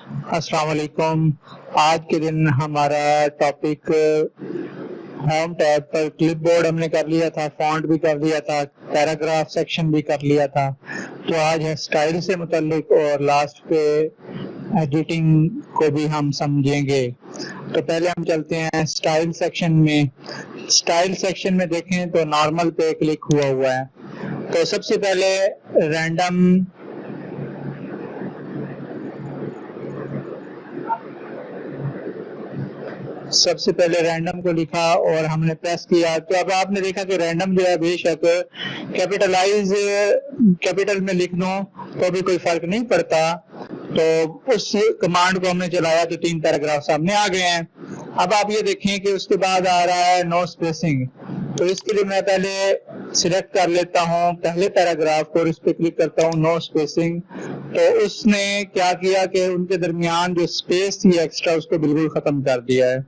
अस्सलाम वालेकुम। आज के दिन हमारा टॉपिक होम टैब पर क्लिपबोर्ड हमने कर लिया था, फॉन्ट भी कर लिया था, पैराग्राफ सेक्शन भी कर लिया था। तो आज है स्टाइल से मुतल्लिक और लास्ट पे एडिटिंग को भी हम समझेंगे। तो पहले हम चलते हैं स्टाइल सेक्शन में। स्टाइल सेक्शन में देखें तो नॉर्मल पे क्लिक हुआ है। तो सबसे पहले रैंडम को लिखा और हमने प्रेस किया। तो अब आपने देखा कि रैंडम जो है बेशक कैपिटल में लिख दो तो भी कोई फर्क नहीं पड़ता। तो उस कमांड को हमने चलाया तो 3 पैराग्राफ सामने आ गए हैं। अब आप ये देखें कि उसके बाद आ रहा है नो स्पेसिंग। तो इसके लिए मैं पहले सिलेक्ट कर लेता हूँ पहले पैराग्राफ को और इस पे क्लिक करता हूँ नो स्पेसिंग। तो उसने क्या किया कि उनके दरमियान जो स्पेस थी एक्स्ट्रा उसको बिल्कुल खत्म कर दिया है।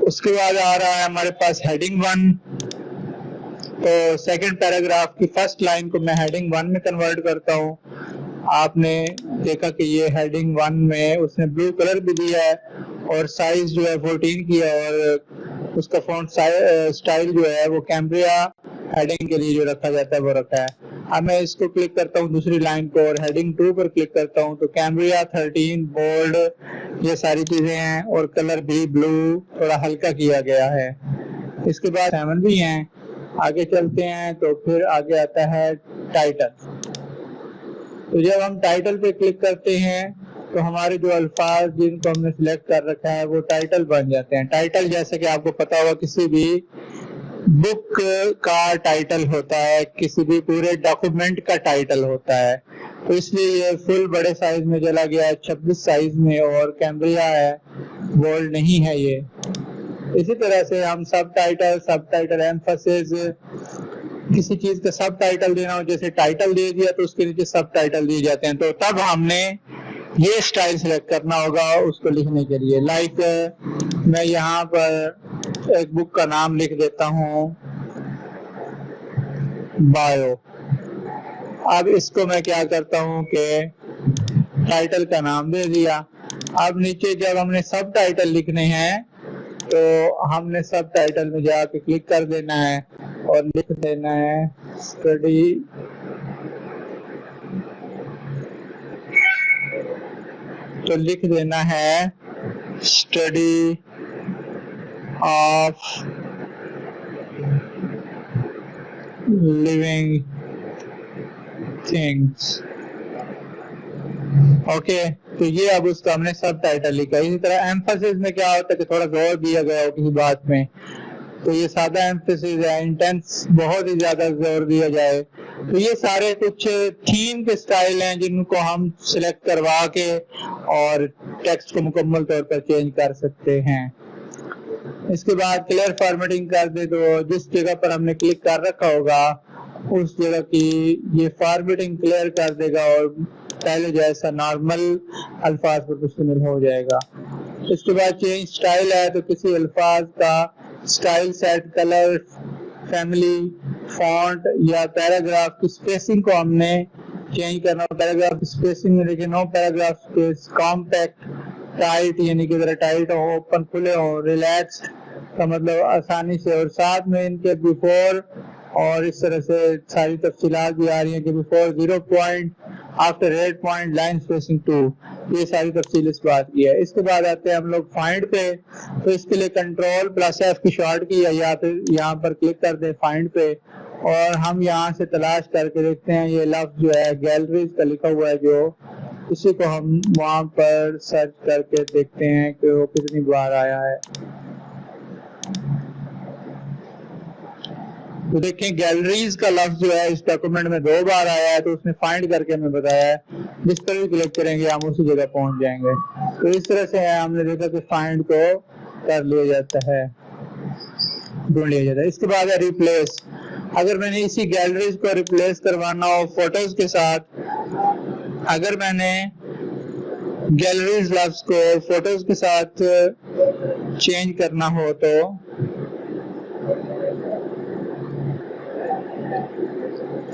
उसके बाद आ रहा है हमारे पास हेडिंग 1। तो सेकंड पैराग्राफ की फर्स्ट लाइन को मैं हेडिंग 1 में कन्वर्ट करता हूँ। आपने देखा कि ये हेडिंग 1 में उसने ब्लू कलर भी दिया है और साइज जो है 14 की है और उसका फॉन्ट स्टाइल जो है वो कैम्ब्रिया हेडिंग के लिए जो रखा जाता है वो रखा है। अब मैं इसको क्लिक करता हूँ दूसरी लाइन को और हेडिंग 2 पर क्लिक करता हूँ तो कैम्ब्रिया 13 बोल्ड ये सारी चीजें हैं और कलर भी ब्लू थोड़ा हल्का किया गया है। इसके बाद 7 भी हैं। आगे चलते हैं तो फिर आगे आता है टाइटल। तो जब हम टाइटल पे क्लिक करते हैं तो हमारे जो अल्फाज जिनको हमने सिलेक्ट कर रखा है वो टाइटल बन जाते हैं। टाइटल जैसे कि आपको पता होगा किसी भी बुक का टाइटल होता है, किसी भी पूरे डॉक्यूमेंट का टाइटल होता है। तो इसलिए ये फुल बड़े साइज में चला गया है 26 साइज में और कैम्ब्रिया है, बोल्ड नहीं है ये। इसी तरह से हम सब टाइटल एम्फसिस, किसी चीज का सब टाइटल देना हो, जैसे टाइटल दे दिया तो उसके नीचे सब टाइटल दिए जाते हैं। तो तब हमने ये स्टाइल सिलेक्ट करना होगा उसको लिखने के लिए। लाइक मैं यहाँ पर एक बुक का नाम लिख देता हूँ बायो। अब इसको मैं क्या करता हूँ कि टाइटल का नाम दे दिया। अब नीचे जब हमने सब टाइटल लिखने हैं तो हमने सब टाइटल में जाके क्लिक कर देना है और लिख देना है स्टडी तो लिख देना है study of living things. Okay, तो ये अब उसका हमने सब टाइटल लिखा। इसी तरह एम्फसिस में क्या होता है कि थोड़ा जोर दिया गया हो किसी बात में, तो ये सादा एम्फसिस है। इंटेंस बहुत ही ज्यादा जोर दिया जाए। तो ये सारे कुछ थीम के स्टाइल हैं जिनको हम सिलेक्ट करवा के और टेक्स्ट को मुकम्मल तौर पर चेंज कर सकते हैं। इसके बाद क्लियर फॉर्मेटिंग कर दे तो जिस जगह पर हमने क्लिक कर रखा होगा उस जगह की ये फॉर्मेटिंग क्लियर कर देगा और पहले जैसा नॉर्मल अल्फाज पर मुश्तमिल हो जाएगा। इसके बाद चेंज स्टाइल है तो किसी अल्फाज का style set, colour, family, font या पैराग्राफ की स्पेसिंग को हमने चेंज करना। पैराग्राफ की स्पेसिंग में देखिए no paragraph space, compact, tight यानी कि जरा टाइट हो, ओपन खुले हो, रिलैक्स्ड का मतलब आसानी से, और साथ में इनके बिफोर और इस तरह से सारी तफसीलात भी आ रही हैं कि before 0 point, after 8 point, line spacing 2, ये सारी तफसील इस बात की है। इसके बाद आते हैं हम लोग फाइंड पे। तो इसके लिए Ctrl+F की शॉर्ट की है या फिर यहाँ पर क्लिक कर दें फाइंड पे और हम यहाँ से तलाश करके देखते हैं ये लफ्ज जो है गैलरीज का लिखा हुआ है जो, इसी को हम वहाँ पर सर्च करके देखते हैं कि वो कितनी बार आया है। तो देखें गैलरीज का लफ्ज जो है इस डॉक्यूमेंट में 2 बार आया है, तो उसने फाइंड करके हमें बताया है। जिस पर भी क्लिक करेंगे हम उसी जगह पहुंच जाएंगे। तो इस तरह से हमने देखा कि फाइंड को कर लिया जाता है, ढूंढ लिया जाता है। इसके बाद है रिप्लेस। अगर मैंने इसी गैलरीज को रिप्लेस करवाना हो फोटोज के साथ, अगर मैंने गैलरीज लफ्ज को फोटोज के साथ चेंज करना हो तो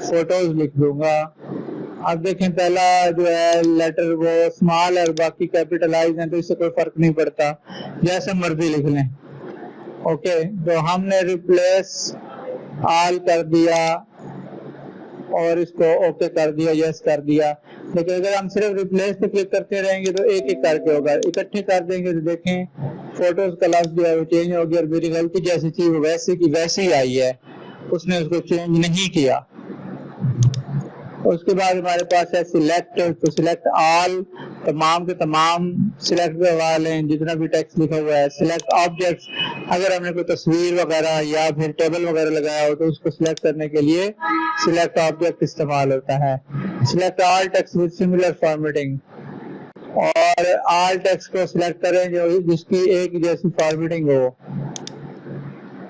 फोटोज लिख दूंगा अब देखें पहला जो है लेटर वो स्मॉल और बाकी कैपिटलाइज है, तो इससे कोई फर्क नहीं पड़ता, जैसे मर्जी लिख लें। ओके, तो हमने रिप्लेस ऑल कर दिया और इसको ओके कर दिया, यस कर दिया। लेकिन अगर हम सिर्फ रिप्लेस पे क्लिक करते रहेंगे तो एक एक करके होगा, इकट्ठे कर देंगे तो देखें फोटोज का लफ्ज जो है वो चेंज हो गया और मेरी गलती जैसी थी वो वैसे की वैसे ही आई है, उसने उसको चेंज नहीं किया। उसके बाद हमारे पास है सिलेक्ट, तो सिलेक्ट ऑल, तमाम के तमाम सिलेक्ट करवा लें जितना भी टेक्स्ट लिखा हुआ है। सिलेक्ट ऑब्जेक्ट्स, अगर हमने कोई तस्वीर वगैरह या फिर टेबल वगैरह लगाया हो तो उसको सिलेक्ट करने के लिए सिलेक्ट ऑब्जेक्ट इस्तेमाल होता है। Select all text with similar formatting, और ऑल टेक्स्ट को सिलेक्ट करें जो जिसकी एक जैसी फॉर्मेटिंग हो।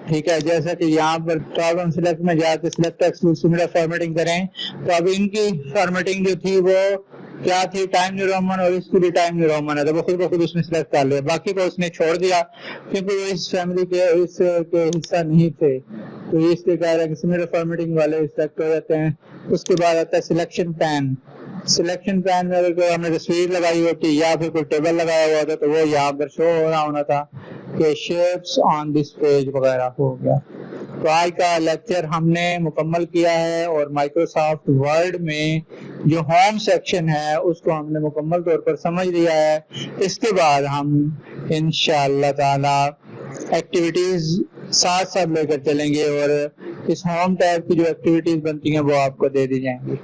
ठीक है, जैसा कि यहाँ पर प्रॉब्लम सिलेक्ट में जाके select text with similar formatting करें तो अब इनकी फॉर्मेटिंग जो थी वो क्या थी, टाइम न्यू रोमन, और इसकी भी टाइम न्यू रोमन है, तो वो खुद को खुद उसने सिलेक्ट कर लिया, बाकी को उसने छोड़ दिया क्योंकि वो इस फैमिली के हिस्सा नहीं थे। तो ये इसलिए कह रहे हैं कि सिमिलर फॉर्मेटिंग वाले सिलेक्ट हो जाते हैं। उसके बाद आता है सिलेक्शन पैन। सिलेक्शन पैन में अगर कोई हमने तस्वीर लगाई होती या फिर कोई टेबल लगाया हुआ था तो वो यहाँ पर शो हो रहा होना था कि शेप्स ऑन दिस पेज वगैरह हो गया। तो आज का लेक्चर हमने मुकम्मल किया है और माइक्रोसॉफ्ट वर्ड में जो होम सेक्शन है उसको हमने मुकम्मल तौर पर समझ लिया है। इसके बाद हम इंशाअल्लाह ताला एक्टिविटीज साथ साथ लेकर चलेंगे और इस होम टैब की जो एक्टिविटीज बनती हैं वो आपको दे दी जाएंगी।